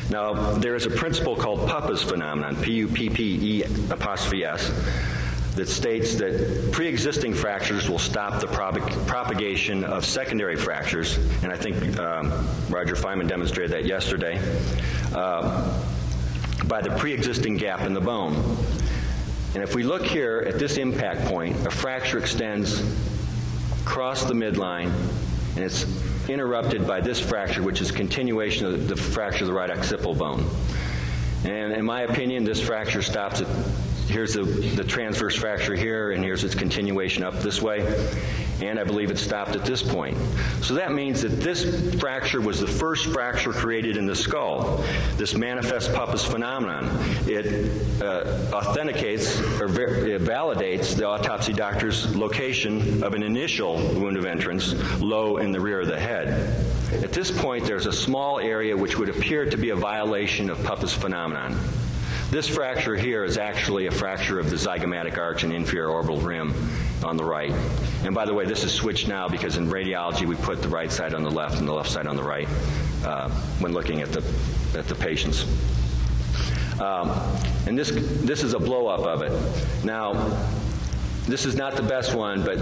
Now, there is a principle called Pupp's phenomenon, P-U-P-P-E''S, that states that pre-existing fractures will stop the propagation of secondary fractures, and I think Roger Feinman demonstrated that yesterday, by the pre-existing gap in the bone. And if we look here at this impact point, a fracture extends across the midline, and it's interrupted by this fracture, which is a continuation of the fracture of the right occipital bone. And in my opinion, this fracture stops at, here's the transverse fracture here, and here's its continuation up this way, and I believe it stopped at this point. So that means that this fracture was the first fracture created in the skull, this manifest Pupp's phenomenon. It authenticates, or it validates the autopsy doctor's location of an initial wound of entrance low in the rear of the head. At this point, there's a small area which would appear to be a violation of Pupp's phenomenon. This fracture here is actually a fracture of the zygomatic arch and inferior orbital rim on the right. And by the way, this is switched now because in radiology we put the right side on the left and the left side on the right when looking at the patients. And this is a blow-up of it. Now, this is not the best one, but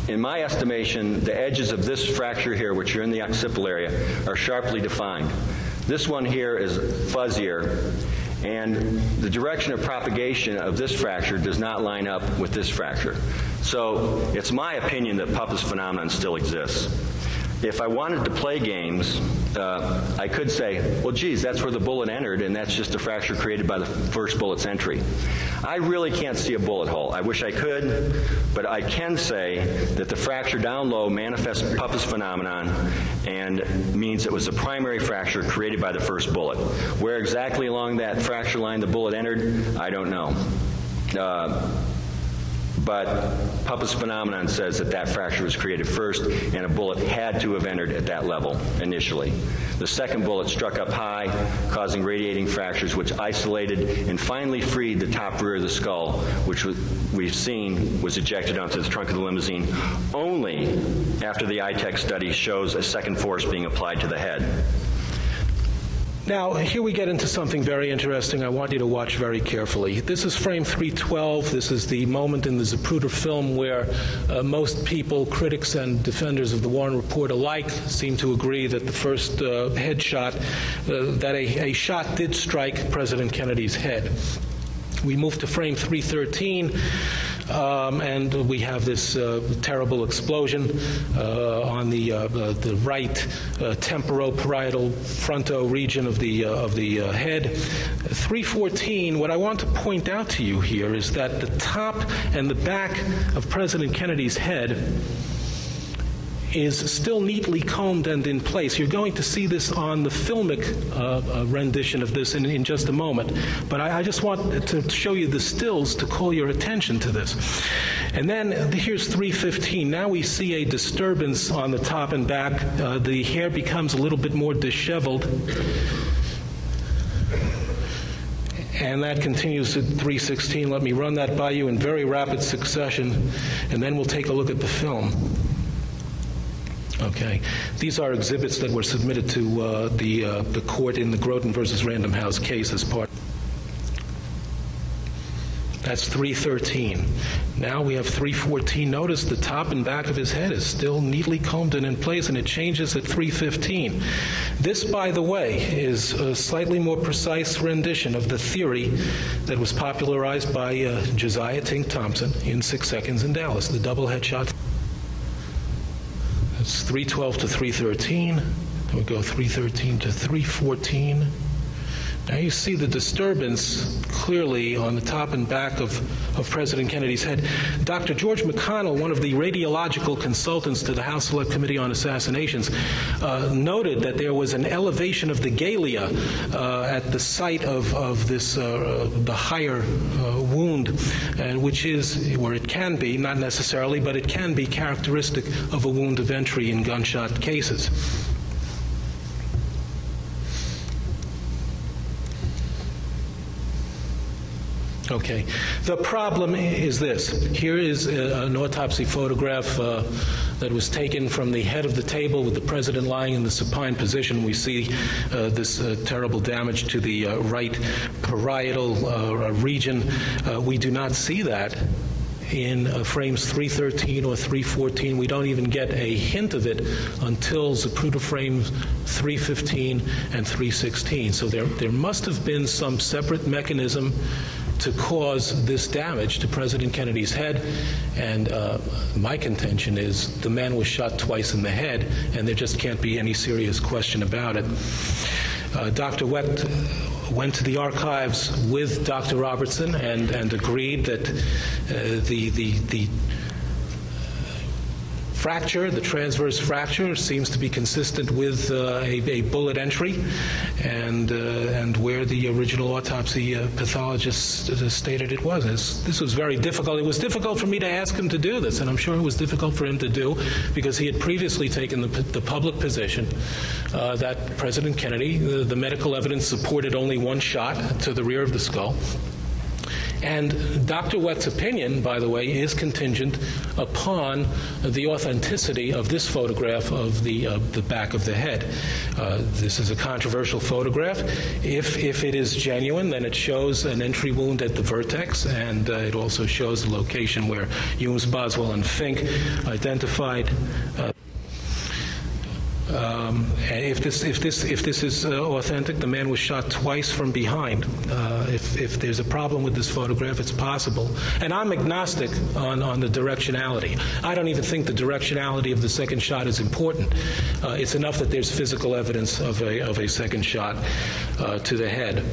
in my estimation, the edges of this fracture here, which are in the occipital area, are sharply defined. This one here is fuzzier, and the direction of propagation of this fracture does not line up with this fracture. So it's my opinion that Pupp's phenomenon still exists. If I wanted to play games, I could say, well, geez, that's where the bullet entered, and that's just a fracture created by the first bullet's entry. I really can't see a bullet hole. I wish I could, but I can say that the fracture down low manifests Pupp's phenomenon and means it was the primary fracture created by the first bullet. Where exactly along that fracture line the bullet entered, I don't know. But Pupp's phenomenon says that that fracture was created first, and a bullet had to have entered at that level initially. The second bullet struck up high, causing radiating fractures, which isolated and finally freed the top rear of the skull, which we've seen was ejected onto the trunk of the limousine only after the ITEC study shows a second force being applied to the head. Now, here we get into something very interesting I want you to watch very carefully. This is frame 312. This is the moment in the Zapruder film where most people, critics and defenders of the Warren Report alike, seem to agree that the first headshot, that a shot did strike President Kennedy's head. We move to frame 313. And we have this terrible explosion on the right temporoparietal fronto region of the head. 314, what I want to point out to you here is that the top and the back of President Kennedy's head is still neatly combed and in place. You're going to see this on the filmic rendition of this in just a moment. But I just want to show you the stills to call your attention to this. And then here's 315. Now we see a disturbance on the top and back. The hair becomes a little bit more disheveled. And that continues to 316. Let me run that by you in very rapid succession, and then we'll take a look at the film. Okay, these are exhibits that were submitted to the court in the Groton versus Random House case as part. That's 313. Now we have 314. Notice the top and back of his head is still neatly combed and in place, and it changes at 315. This, by the way, is a slightly more precise rendition of the theory that was popularized by Josiah Tink Thompson in 6 Seconds in Dallas, the double headshot. It's 312 to 313. Then we go 313 to 314. Now you see the disturbance clearly on the top and back of President Kennedy's head. Dr. George McConnell, one of the radiological consultants to the House Select Committee on Assassinations, noted that there was an elevation of the galea at the site of this, the higher wound, and which is, where it can be, not necessarily, but it can be characteristic of a wound of entry in gunshot cases. Okay. The problem is this. Here is an autopsy photograph that was taken from the head of the table with the president lying in the supine position. We see this terrible damage to the right parietal region. We do not see that in frames 313 or 314. We don't even get a hint of it until Zapruder frames 315 and 316. So there must have been some separate mechanism to cause this damage to President Kennedy's head, and my contention is the man was shot twice in the head, and there just can't be any serious question about it. Dr. Wecht went to the archives with Dr. Robertson and agreed that the fracture, the transverse fracture, seems to be consistent with a bullet entry, and where the original autopsy pathologist stated it was. This was very difficult. It was difficult for me to ask him to do this, and I'm sure it was difficult for him to do because he had previously taken the public position that President Kennedy, the medical evidence supported only one shot to the rear of the skull. And Dr. Wecht's opinion, by the way, is contingent upon the authenticity of this photograph of the back of the head. This is a controversial photograph. If it is genuine, then it shows an entry wound at the vertex, and it also shows the location where Humes, Boswell, and Fink identified. If this is authentic, the man was shot twice from behind. If there's a problem with this photograph, it's possible. And I'm agnostic on the directionality. I don't even think the directionality of the second shot is important. It's enough that there's physical evidence of a second shot to the head.